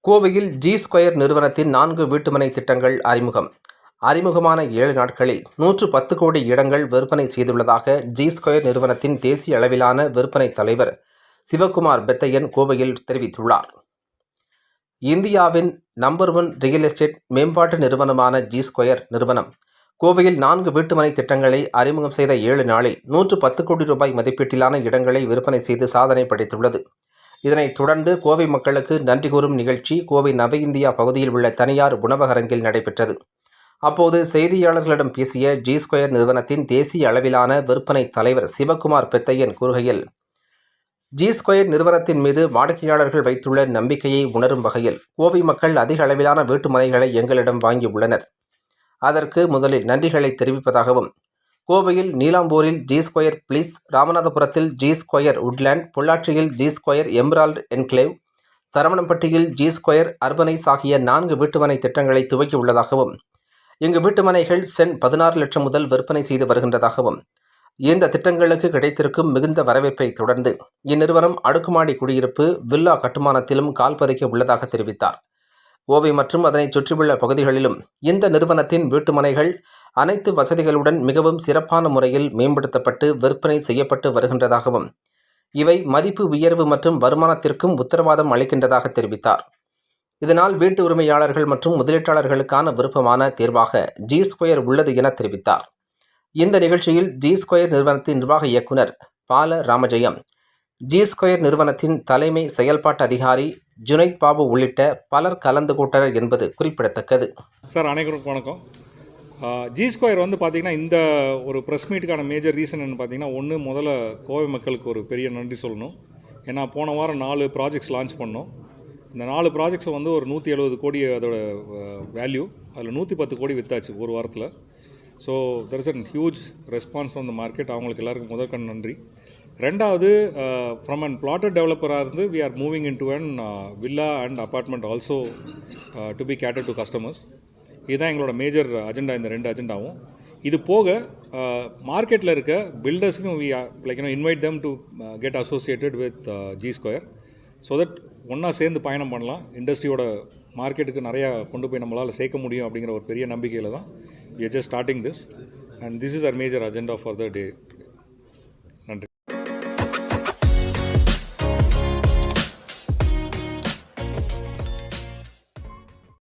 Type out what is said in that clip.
கோவையில் G square நிறுவனத்தின் 4 வீட்டுமனை திட்டங்கள் அறிமுகமான 7 நாட்களில் 110 கோடி இடங்கள் விற்பனை செய்துள்ளதாக ஜி ஸ்கொயர் நிறுவனத்தின் தேசிய அளவிலான விற்பனை தலைவர் சிவகுமார் பெத்தையன் கோவையில் தெரிவித்துள்ளார். இந்தியாவின் நம்பர் 1 ரியல் எஸ்டேட் மேம்பாட்டு நிறுவனமான ஜி ஸ்கொயர் நிறுவனம் கோவையில் 4 வீட்டுமனை திட்டங்களை அறிமுகம் செய்த 7 நாளில் 110 கோடி ரூபாய் மதிப்பீட்டிலான இடங்களை விற்பனை செய்து சாதனை படைத்துள்ளது. இதனைத் தொடர்ந்து கோவை மக்களுக்கு நன்றி கூறும் நிகழ்ச்சி கோவை நவ இந்தியா பகுதியில் உள்ள தனியார் உணவகரங்கில் நடைபெற்றது. அப்போது செய்தியாளர்களிடம் பேசிய ஜி ஸ்கொயர் நிறுவனத்தின் தேசிய அளவிலான விற்பனை தலைவர் சிவகுமார் பெத்தையன் கூறுகையில், ஜி ஸ்கொயர் நிறுவனத்தின் மீது வாடிக்கையாளர்கள் வைத்துள்ள நம்பிக்கையை உணரும் வகையில் கோவை மக்கள் அதிக அளவிலான வீட்டுமனைகளை எங்களிடம் வாங்கியுள்ளனர். அதற்கு முதலில் நன்றிகளை தெரிவிப்பதாகவும், கோவையில் நீலாம்பூரில் ஜி ஸ்கொயர் பிளிஸ், ராமநாதபுரத்தில் ஜி ஸ்கொயர் உட்லேண்ட், பொள்ளாச்சியில் ஜி ஸ்கொயர் எம்ரால்டு என்க்ளேவ், சரவணம்பட்டியில் ஜி ஸ்கொயர் அர்பனைஸ் ஆகிய 4 வீட்டுமனை திட்டங்களை துவக்கியுள்ளதாகவும், இங்கு வீட்டுமனைகள் சென்ட் 16 லட்சம் முதல் விற்பனை செய்து வருகின்றதாகவும், இந்த திட்டங்களுக்கு கிடைத்திருக்கும் மிகுந்த வரவேற்பை தொடர்ந்து இந்நிறுவனம் அடுக்குமாடி குடியிருப்பு, வில்லா கட்டுமானத்திலும் கால் பதிக்க உள்ளதாக தெரிவித்தார். கோவை மற்றும் அதனை சுற்றியுள்ள பகுதிகளிலும் இந்த நிறுவனத்தின் வீட்டுமனைகள் அனைத்து வசதிகளுடன் மிகவும் சிறப்பான முறையில் மேம்படுத்தப்பட்டு விற்பனை செய்யப்பட்டு வருகின்றதாகவும், இவை மதிப்பு உயர்வு மற்றும் வருமானத்திற்கும் உத்தரவாதம் அளிக்கின்றதாக தெரிவித்தார். இதனால் வீட்டு உரிமையாளர்கள் மற்றும் முதலீட்டாளர்களுக்கான விருப்பமான தேர்வாக ஜி ஸ்கொயர் உள்ளது என தெரிவித்தார். இந்த நிகழ்ச்சியில் ஜி ஸ்கொயர் நிறுவனத்தின் நிர்வாக இயக்குனர் பால ராமஜெயம், ஜி ஸ்கொயர் நிறுவனத்தின் தலைமை செயல்பாட்டு அதிகாரி ஜுனைத் பாபு உள்ளிட்ட பலர் கலந்து கொண்டனர் என்பது குறிப்பிடத்தக்கது. சார், அனைவருக்கும் வணக்கம். ஜி ஸ்கொயர் பார்த்திங்கன்னா இந்த ஒரு ப்ரெஸ் மீட்டுக்கான மேஜர் ரீசன் என்ன பார்த்தீங்கன்னா, முதல்ல கோவை மக்களுக்கு ஒரு பெரிய நன்றி சொல்லணும். ஏன்னா போன வாரம் 4 ப்ராஜெக்ட்ஸ் லான்ச் பண்ணோம். இந்த 4 ப்ராஜெக்ட்ஸ் ஒரு 170 கோடி அதோட வேல்யூ. அதில் 110 கோடி வித்தாச்சு ஒரு வாரத்தில். So there is an huge response from the market. அவங்களுக்கு எல்லாருக்கும் முதற்கண் நன்றி. ரெண்டாவது, ஃப்ரம் அன் பிளாட்டட் டெவலப்பராக இருந்து we are moving in to an villa and apartment also to be cater to customers. இதுதான் எங்களோட மேஜர் அஜெண்டா, இந்த 2 அஜெண்டாவும். இது போக மார்க்கெட்டில் இருக்க பில்டர்ஸுக்கும் we invite them to get associated with G square, so that ஒன்றா சேர்ந்து பயணம் பண்ணலாம். இண்டஸ்ட்ரியோட மார்க்கெட்டுக்கு நிறையா கொண்டு போய் நம்மளால் சேர்க்க முடியும் அப்படிங்கிற ஒரு பெரிய நம்பிக்கையில் தான் we are just starting this, and this is our major agenda for the day.